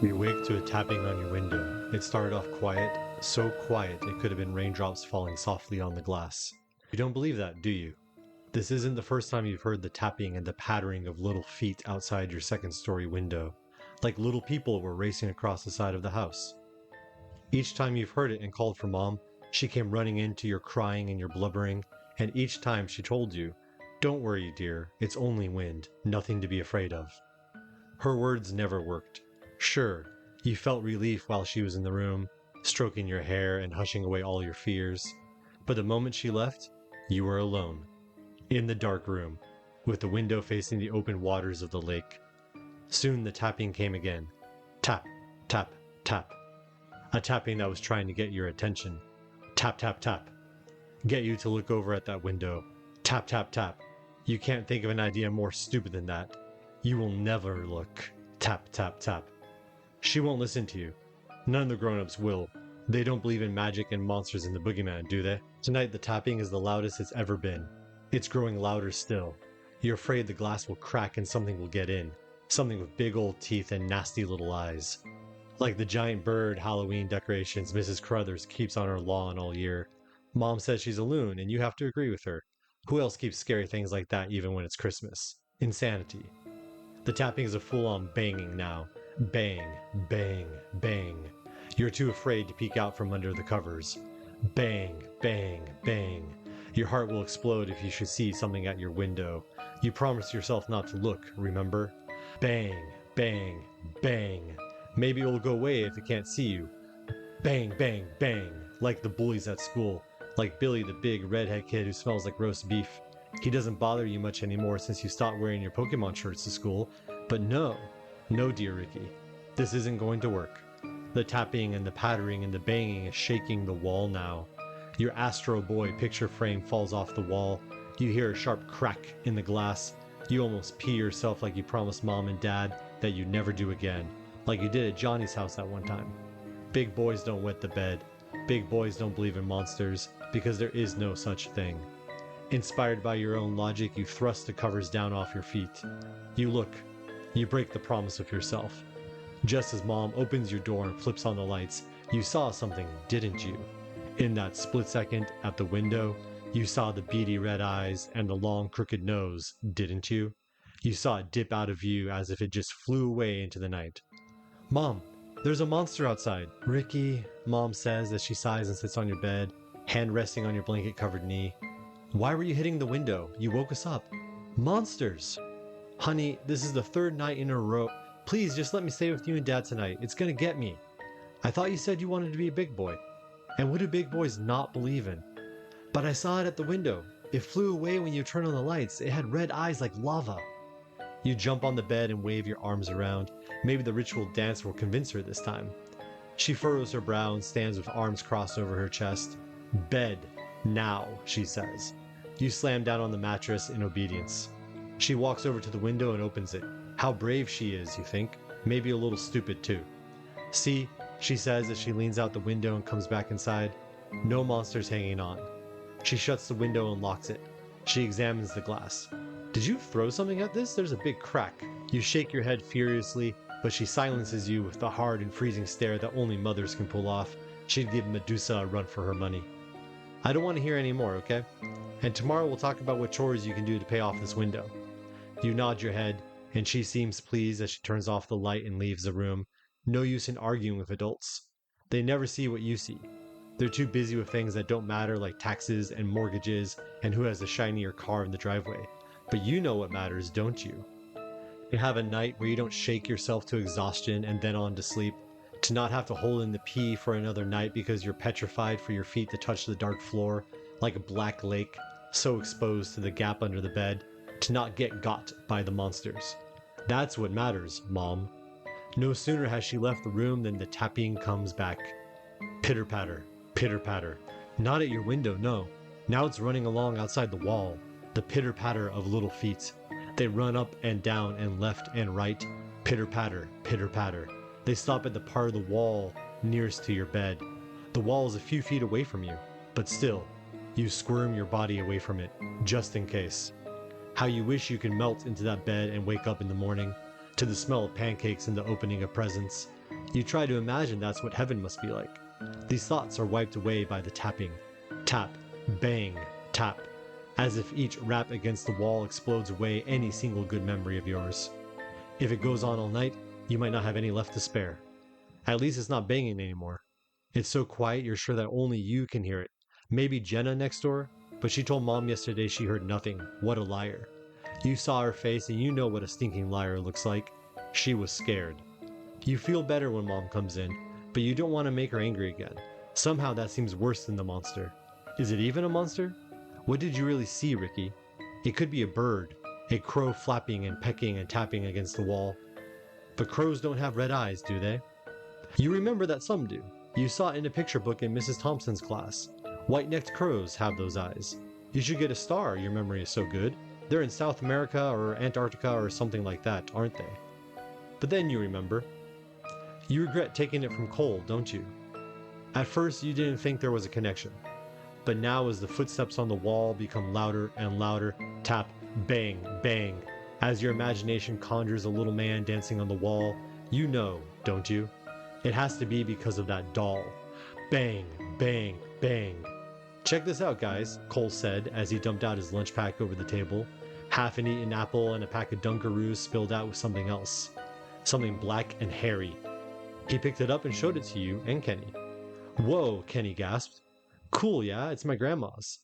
You wake to a tapping on your window. It started off quiet, so quiet it could have been raindrops falling softly on the glass. You don't believe that, do you? This isn't the first time you've heard the tapping and the pattering of little feet outside your second-story window, like little people were racing across the side of the house. Each time you've heard it and called for Mom, she came running into your crying and your blubbering, and each time she told you, "Don't worry, dear, it's only wind, nothing to be afraid of." Her words never worked. Sure, you felt relief while she was in the room, stroking your hair and hushing away all your fears, but the moment she left, you were alone, in the dark room, with the window facing the open waters of the lake. Soon the tapping came again. Tap, tap, tap. A tapping that was trying to get your attention. Tap, tap, tap. Get you to look over at that window. Tap, tap, tap. You can't think of an idea more stupid than that. You will never look. Tap, tap, tap. She won't listen to you. None of the grown-ups will. They don't believe in magic and monsters and the boogeyman, do they? Tonight the tapping is the loudest it's ever been. It's growing louder still. You're afraid the glass will crack and something will get in. Something with big old teeth and nasty little eyes. Like the giant bird Halloween decorations Mrs. Carruthers keeps on her lawn all year. Mom says she's a loon, and you have to agree with her. Who else keeps scary things like that even when it's Christmas? Insanity. The tapping is a full-on banging now. Bang, bang, bang. You're too afraid to peek out from under the covers. Bang, bang, bang. Your heart will explode if you should see something at your window. You promised yourself not to look, remember? Bang, bang, bang. Maybe it will go away if it can't see you. Bang, bang, bang. Like the bullies at school. Like Billy, the big redhead kid who smells like roast beef. He doesn't bother you much anymore since you stopped wearing your Pokemon shirts to school. But no, dear Ricky. This isn't going to work. The tapping and the pattering and the banging is shaking the wall now. Your Astro Boy picture frame falls off the wall. You hear a sharp crack in the glass. You almost pee yourself like you promised Mom and Dad that you'd never do again. Like you did at Johnny's house that one time. Big boys don't wet the bed. Big boys don't believe in monsters because there is no such thing. Inspired by your own logic, you thrust the covers down off your feet. You look. You break the promise of yourself. Just as Mom opens your door and flips on the lights, you saw something, didn't you? In that split second at the window, you saw the beady red eyes and the long crooked nose, didn't you? You saw it dip out of view as if it just flew away into the night. Mom, there's a monster outside. Ricky, Mom says as she sighs and sits on your bed, hand resting on your blanket-covered knee. Why were you hitting the window? You woke us up. Monsters! Honey, this is the third night in a row. Please, just let me stay with you and Dad tonight. It's gonna get me. I thought you said you wanted to be a big boy. And what do big boys not believe in? But I saw it at the window. It flew away when you turned on the lights. It had red eyes like lava. You jump on the bed and wave your arms around. Maybe the ritual dance will convince her this time. She furrows her brow and stands with arms crossed over her chest. Bed. Now, she says. You slam down on the mattress in obedience. She walks over to the window and opens it. How brave she is, you think. Maybe a little stupid too. See, she says as she leans out the window and comes back inside. No monsters hanging on. She shuts the window and locks it. She examines the glass. Did you throw something at this? There's a big crack. You shake your head furiously, but she silences you with the hard and freezing stare that only mothers can pull off. She'd give Medusa a run for her money. I don't want to hear any more, okay? And tomorrow we'll talk about what chores you can do to pay off this window. You nod your head, and she seems pleased as she turns off the light and leaves the room. No use in arguing with adults. They never see what you see. They're too busy with things that don't matter, like taxes and mortgages and who has the shinier car in the driveway. But you know what matters, don't you? To have a night where you don't shake yourself to exhaustion and then on to sleep. To not have to hold in the pee for another night because you're petrified for your feet to touch the dark floor like a black lake, so exposed to the gap under the bed. To not get got by the monsters. That's what matters, Mom. No sooner has she left the room than the tapping comes back. Pitter-patter, pitter-patter. Not at your window, no. Now it's running along outside the wall. The pitter-patter of little feet. They run up and down and left and right. Pitter-patter, pitter-patter. They stop at the part of the wall nearest to your bed. The wall is a few feet away from you, but still, you squirm your body away from it, just in case. How you wish you could melt into that bed and wake up in the morning to the smell of pancakes and the opening of presents. You try to imagine that's what heaven must be like. These thoughts are wiped away by the tapping. Tap, bang, tap, as if each rap against the wall explodes away any single good memory of yours. If it goes on all night, you might not have any left to spare. At least it's not banging anymore. It's so quiet you're sure that only you can hear it. Maybe Jenna next door, but she told Mom yesterday she heard nothing. What a liar. You saw her face and you know what a stinking liar looks like. She was scared. You feel better when Mom comes in, but you don't want to make her angry again. Somehow that seems worse than the monster. Is it even a monster? What did you really see, Ricky? It could be a bird, a crow flapping and pecking and tapping against the wall. But crows don't have red eyes, do they? You remember that some do. You saw it in a picture book in Mrs. Thompson's class. White-necked crows have those eyes. You should get a star, your memory is so good. They're in South America or Antarctica or something like that, aren't they? But then you remember. You regret taking it from Cole, don't you? At first you didn't think there was a connection. But now as the footsteps on the wall become louder and louder, tap, bang, bang, as your imagination conjures a little man dancing on the wall, you know, don't you? It has to be because of that doll. Bang, bang, bang. Check this out, guys, Cole said as he dumped out his lunch pack over the table. Half an eaten apple and a pack of Dunkaroos spilled out with something else. Something black and hairy. He picked it up and showed it to you and Kenny. Whoa, Kenny gasped. Cool, yeah, it's my grandma's.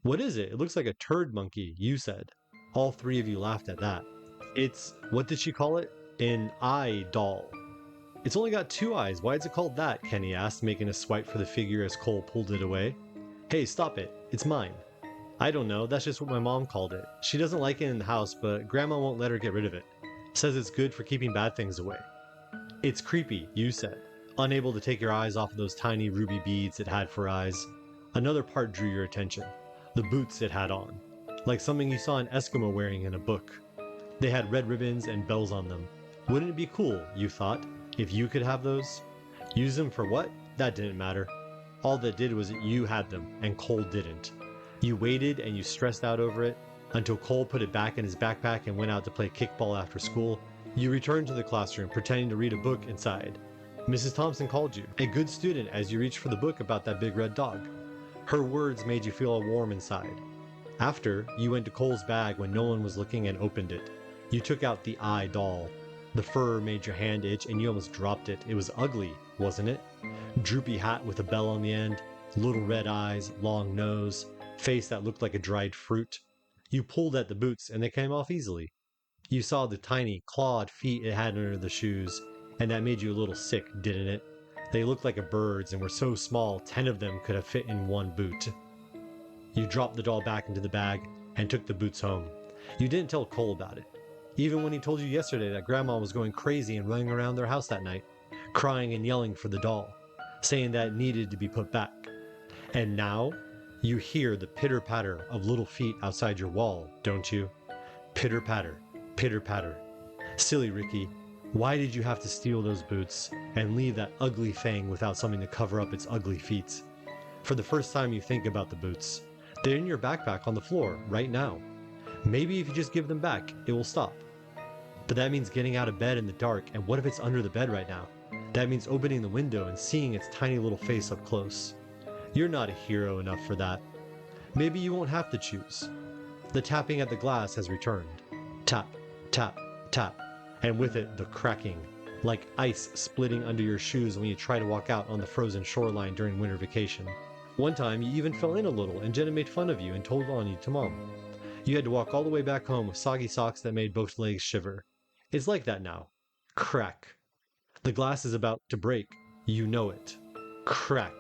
What is it? It looks like a turd monkey, you said. All three of you laughed at that. It's, what did she call it? An eye doll. It's only got 2 eyes, why is it called that? Kenny asked, making a swipe for the figure as Cole pulled it away. Hey, stop it, it's mine. I don't know, that's just what my mom called it. She doesn't like it in the house, but Grandma won't let her get rid of it. Says it's good for keeping bad things away. It's creepy, you said, unable to take your eyes off of those tiny ruby beads it had for eyes. Another part drew your attention. The boots it had on. Like something you saw an Eskimo wearing in a book. They had red ribbons and bells on them. Wouldn't it be cool, you thought, if you could have those? Use them for what? That didn't matter. All that did was that you had them, and Cole didn't. You waited and you stressed out over it, until Cole put it back in his backpack and went out to play kickball after school. You returned to the classroom, pretending to read a book inside. Mrs. Thompson called you, a good student, as you reached for the book about that big red dog. Her words made you feel all warm inside. After, you went to Cole's bag when no one was looking and opened it. You took out the eye doll. The fur made your hand itch and you almost dropped it. It was ugly, wasn't it? Droopy hat with a bell on the end, little red eyes, long nose, face that looked like a dried fruit. You pulled at the boots and they came off easily. You saw the tiny, clawed feet it had under the shoes, and that made you a little sick, didn't it? They looked like a bird's and were so small 10 of them could have fit in one boot. You dropped the doll back into the bag and took the boots home. You didn't tell Cole about it, even when he told you yesterday that Grandma was going crazy and running around their house that night, crying and yelling for the doll, saying that it needed to be put back. And now, you hear the pitter-patter of little feet outside your wall, don't you? Pitter-patter, pitter-patter. Silly Ricky, why did you have to steal those boots and leave that ugly thing without something to cover up its ugly feet? For the first time you think about the boots. They're in your backpack on the floor right now. Maybe if you just give them back, it will stop. But that means getting out of bed in the dark, and what if it's under the bed right now? That means opening the window and seeing its tiny little face up close. You're not a hero enough for that. Maybe you won't have to choose. The tapping at the glass has returned. Tap, tap, tap, and with it the cracking, like ice splitting under your shoes when you try to walk out on the frozen shoreline during winter vacation. One time you even fell in a little and Jenna made fun of you and told on you to Mom. You had to walk all the way back home with soggy socks that made both legs shiver. It's like that now. Crack. The glass is about to break. You know it. Crack.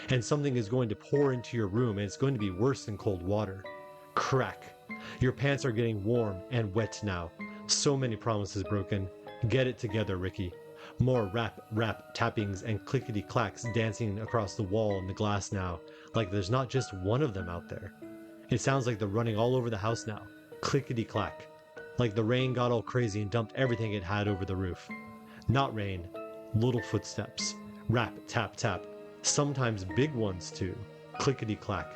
And something is going to pour into your room and it's going to be worse than cold water. Crack. Your pants are getting warm and wet now. So many promises broken. Get it together, Ricky. More rap, rap, tappings and clickety-clacks dancing across the wall and the glass now, like there's not just one of them out there. It sounds like they're running all over the house now. Clickety-clack. Like the rain got all crazy and dumped everything it had over the roof. Not rain. Little footsteps. Rap, tap, tap. Sometimes big ones too. Clickety-clack.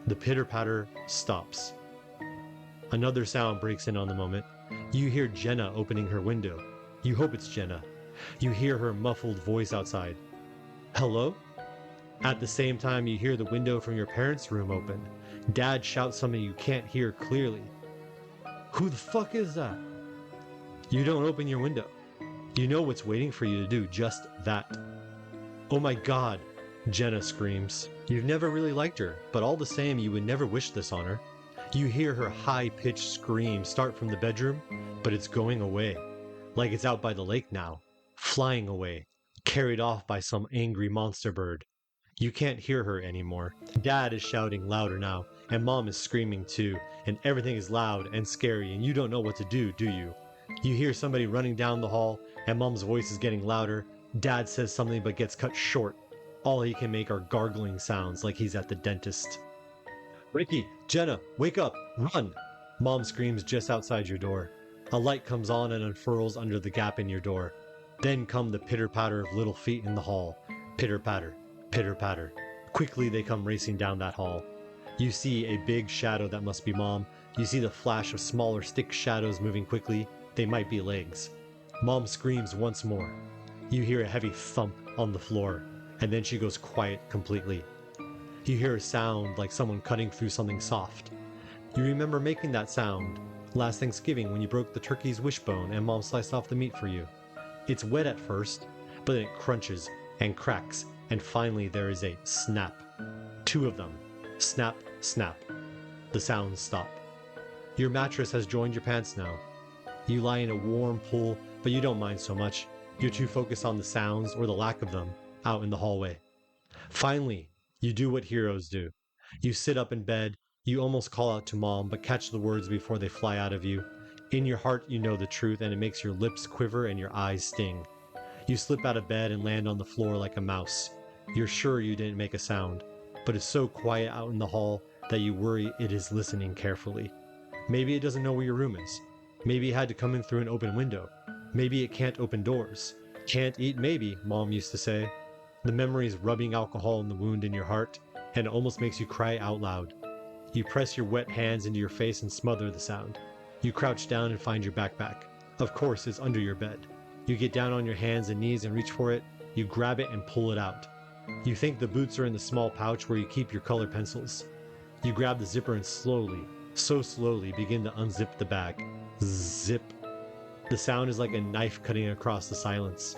The pitter-patter stops. Another sound breaks in on the moment. You hear Jenna opening her window. You hope it's Jenna. You hear her muffled voice outside. Hello? At the same time, you hear the window from your parents' room open. Dad shouts something you can't hear clearly. Who the fuck is that? You don't open your window. You know what's waiting for you to do just that. Oh my god, Jenna screams. You've never really liked her, but all the same, you would never wish this on her. You hear her high-pitched scream start from the bedroom, but it's going away. Like it's out by the lake now, flying away, carried off by some angry monster bird. You can't hear her anymore. Dad is shouting louder now, and Mom is screaming too, and everything is loud and scary, and you don't know what to do you? You hear somebody running down the hall, and Mom's voice is getting louder. Dad says something but gets cut short. All he can make are gargling sounds like he's at the dentist. Ricky, Jenna, wake up, run! Mom screams just outside your door. A light comes on and unfurls under the gap in your door. Then come the pitter-patter of little feet in the hall. Pitter-patter, pitter-patter. Quickly they come racing down that hall. You see a big shadow that must be Mom. You see the flash of smaller stick shadows moving quickly. They might be legs. Mom screams once more. You hear a heavy thump on the floor, and then she goes quiet completely. You hear a sound like someone cutting through something soft. You remember making that sound last Thanksgiving when you broke the turkey's wishbone and Mom sliced off the meat for you. It's wet at first, but then it crunches and cracks, and finally there is a snap. Two of them. Snap, snap. The sounds stop. Your mattress has joined your pants now. You lie in a warm pool, but you don't mind so much. You're too focused on the sounds, or the lack of them, out in the hallway. Finally, you do what heroes do. You sit up in bed, you almost call out to Mom, but catch the words before they fly out of you. In your heart, you know the truth, and it makes your lips quiver and your eyes sting. You slip out of bed and land on the floor like a mouse. You're sure you didn't make a sound, but it's so quiet out in the hall that you worry it is listening carefully. Maybe it doesn't know where your room is. Maybe it had to come in through an open window. Maybe it can't open doors. Can't eat maybe, Mom used to say. The memory is rubbing alcohol in the wound in your heart, and it almost makes you cry out loud. You press your wet hands into your face and smother the sound. You crouch down and find your backpack. Of course, it's under your bed. You get down on your hands and knees and reach for it. You grab it and pull it out. You think the boots are in the small pouch where you keep your colored pencils. You grab the zipper and slowly, so slowly, begin to unzip the bag. Zip. The sound is like a knife cutting across the silence.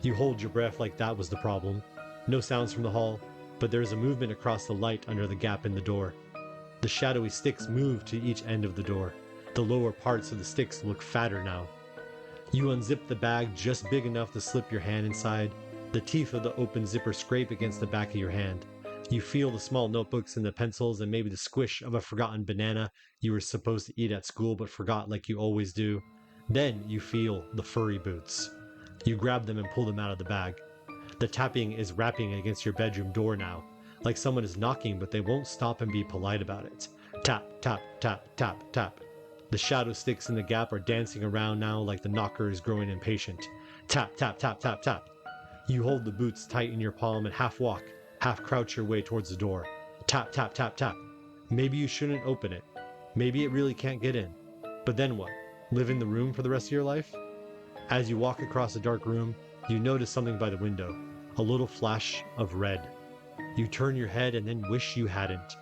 You hold your breath like that was the problem. No sounds from the hall, but there is a movement across the light under the gap in the door. The shadowy sticks move to each end of the door. The lower parts of the sticks look fatter now. You unzip the bag just big enough to slip your hand inside. The teeth of the open zipper scrape against the back of your hand. You feel the small notebooks and the pencils and maybe the squish of a forgotten banana you were supposed to eat at school but forgot like you always do. Then you feel the furry boots. You grab them and pull them out of the bag. The tapping is rapping against your bedroom door now, like someone is knocking but they won't stop and be polite about it. Tap, tap, tap, tap, tap. The shadow sticks in the gap are dancing around now like the knocker is growing impatient. Tap, tap, tap, tap, tap. You hold the boots tight in your palm and half walk, half crouch your way towards the door. Tap, tap, tap, tap. Maybe you shouldn't open it. Maybe it really can't get in. But then what? Live in the room for the rest of your life? As you walk across the dark room, you notice something by the window. A little flash of red. You turn your head and then wish you hadn't.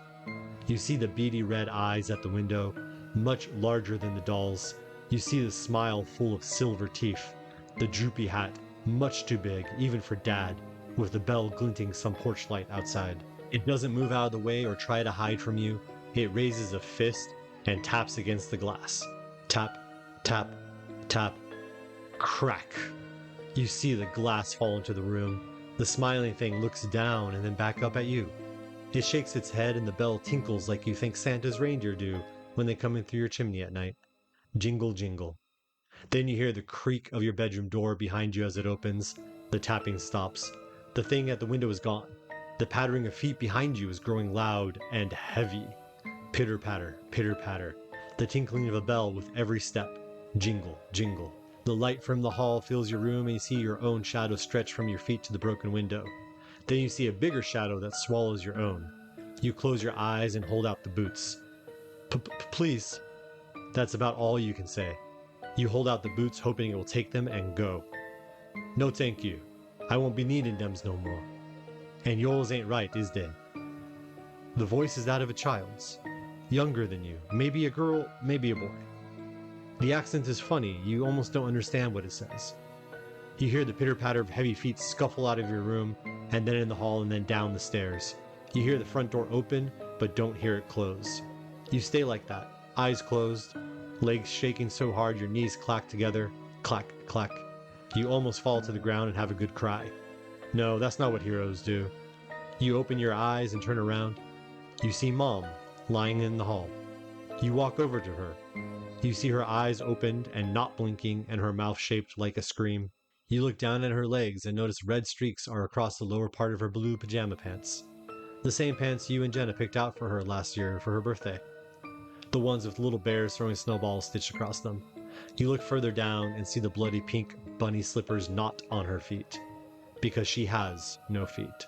You see the beady red eyes at the window, much larger than the doll's. You see the smile full of silver teeth. The droopy hat, much too big, even for Dad, with the bell glinting some porch light outside. It doesn't move out of the way or try to hide from you. It raises a fist and taps against the glass. Tap, tap, tap, crack. You see the glass fall into the room. The smiling thing looks down and then back up at you. It shakes its head and the bell tinkles like you think Santa's reindeer do when they come in through your chimney at night. Jingle, jingle. Then you hear the creak of your bedroom door behind you as it opens. The tapping stops. The thing at the window is gone. The pattering of feet behind you is growing loud and heavy. Pitter-patter, pitter-patter. The tinkling of a bell with every step. Jingle, jingle. The light from the hall fills your room and you see your own shadow stretch from your feet to the broken window. Then you see a bigger shadow that swallows your own. You close your eyes and hold out the boots. Please. That's about all you can say. You hold out the boots hoping it will take them and go. No thank you. I won't be needing thems no more. And yours ain't right, is they? The voice is that of a child's. Younger than you. Maybe a girl, maybe a boy. The accent is funny, you almost don't understand what it says. You hear the pitter-patter of heavy feet scuffle out of your room, and then in the hall and then down the stairs. You hear the front door open, but don't hear it close. You stay like that, eyes closed, legs shaking so hard your knees clack together, clack, clack. You almost fall to the ground and have a good cry. No, that's not what heroes do. You open your eyes and turn around. You see Mom, lying in the hall. You walk over to her. You see her eyes opened and not blinking and her mouth shaped like a scream. You look down at her legs and notice red streaks are across the lower part of her blue pajama pants. The same pants you and Jenna picked out for her last year for her birthday. The ones with little bears throwing snowballs stitched across them. You look further down and see the bloody pink bunny slippers not on her feet. Because she has no feet.